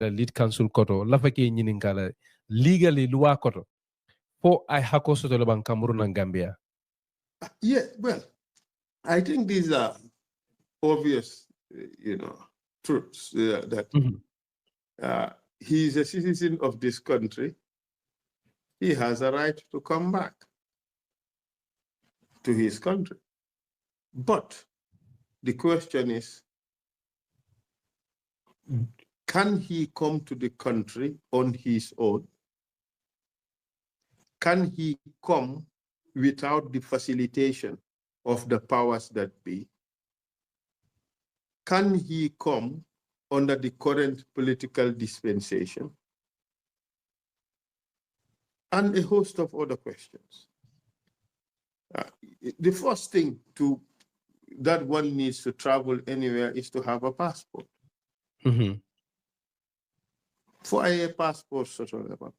the lead council koto lafake nyininkala legally luwa koto for I hako soto ban Cameroon and Gambia. Yeah, well, I think these are obvious, truths that he is a citizen of this country. He has a right to come back to his country. But the question is, can he come to the country on his own? Can he come without the facilitation of the powers that be? Can he come under the current political dispensation? And a host of other questions. The first thing that one needs to travel anywhere is to have a passport. For a passport, sort of,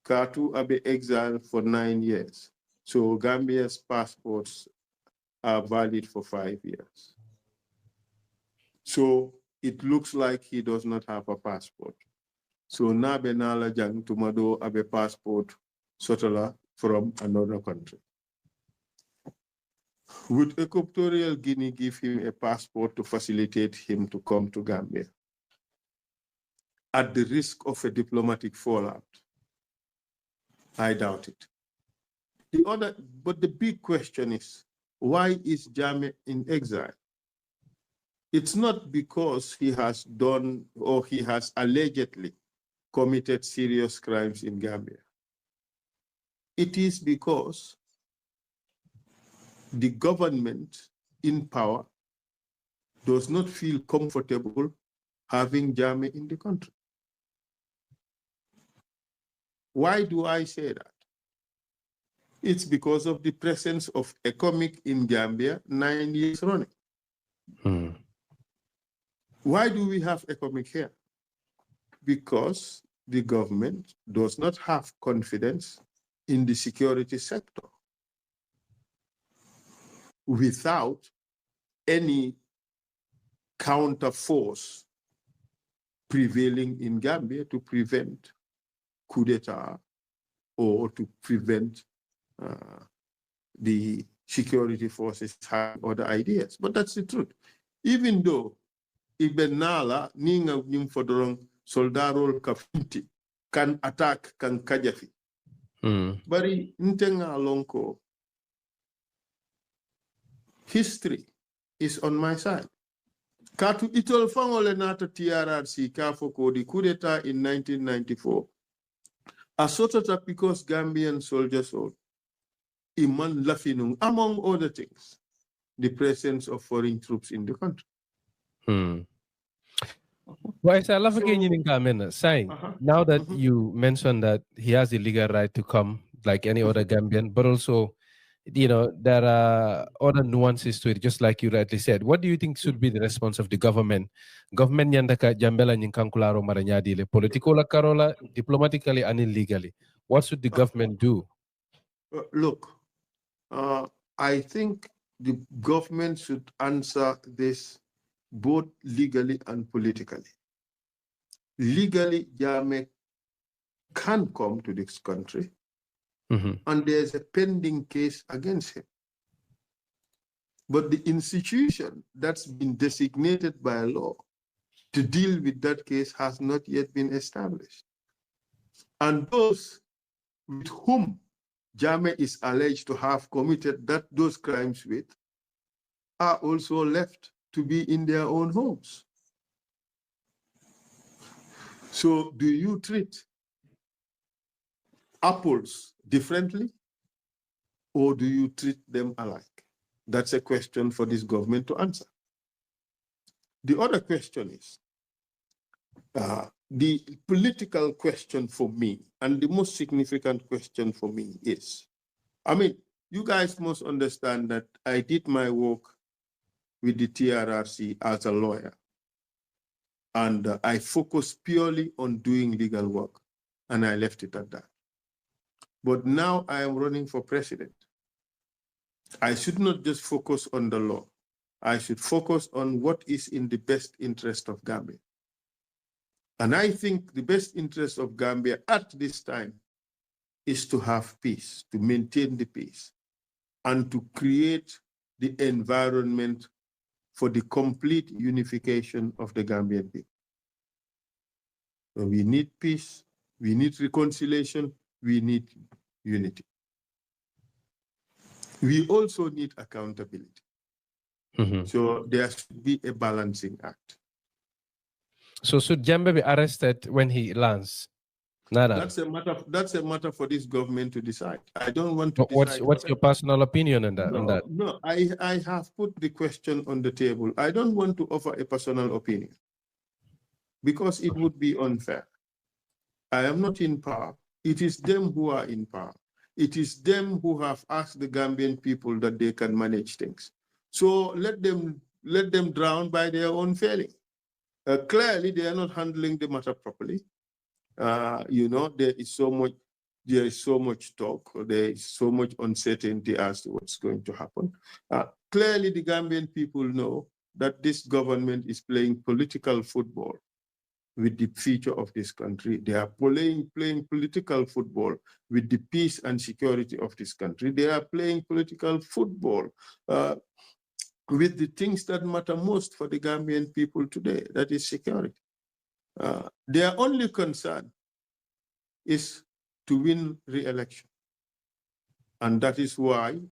Katu abe exiled for 9 years. So Gambia's passports are valid for 5 years. So it looks like he does not have a passport. So nabe nala jang tumado abe passport sotola from another country. Would Equatorial Guinea give him a passport to facilitate him to come to Gambia at the risk of a diplomatic fallout? I doubt it. But the big question is, why is Jammeh in exile? It's not because he has done or he has allegedly committed serious crimes in Gambia. It is because the government in power does not feel comfortable having Jammeh in the country. Why do I say that? It's because of the presence of a comic in Gambia 9 years running. Why do we have a comic here? Because the government does not have confidence in the security sector without any counter force prevailing in Gambia to prevent coup d'etat or to prevent the security forces having other ideas. But that's the truth. Even though Ibn Nala, Ninga Nyumfodorong, Soldarol Kafinti, can attack, can Kajafi. Bari Ntenga Lonko, history is on my side. Katu itol fangole nata TRRC kafoko di coup d'etat in 1994. Asotota because Gambian soldiers or Iman Lafinung, among other things, the presence of foreign troops in the country. Well, I love again saying now that you mentioned that he has the legal right to come like any other Gambian, but also, there are other nuances to it, just like you rightly said. What do you think should be the response of the government? Government nyandaka jambela nyinkankularo maranyadi le political la karola, diplomatically and illegally. What should the government do? Look, I think the government should answer this both legally and politically. Legally, Jammeh can come to this country, and there's a pending case against him. But the institution that's been designated by law to deal with that case has not yet been established. And those with whom Jammeh is alleged to have committed those crimes with are also left to be in their own homes. So do you treat apples differently, or do you treat them alike? That's a question for this government to answer. The other question is, the political question for me, and the most significant question for me is, you guys must understand that I did my work with the TRRC as a lawyer, and I focused purely on doing legal work, and I left it at that. But now I am running for president. I should not just focus on the law. I should focus on what is in the best interest of Gambia. And I think the best interest of Gambia at this time is to have peace, to maintain the peace, and to create the environment for the complete unification of the Gambian people. So we need peace, we need reconciliation, we need unity. We also need accountability. So there should be a balancing act. So should Jammeh be arrested when he lands? Nada. That's a matter for this government to decide. I don't want to decide. What's your personal opinion on that? No, I have put the question on the table. I don't want to offer a personal opinion because it would be unfair. I am not in power. It is them who are in power. It is them who have asked the Gambian people that they can manage things. So let them drown by their own failing. Clearly, they are not handling the matter properly. There is so much talk, there is so much uncertainty as to what's going to happen. Clearly, the Gambian people know that this government is playing political football with the future of this country. They are playing political football with the peace and security of this country. They are playing political football with the things that matter most for the Gambian people today, that is security. Their only concern is to win re-election. And that is why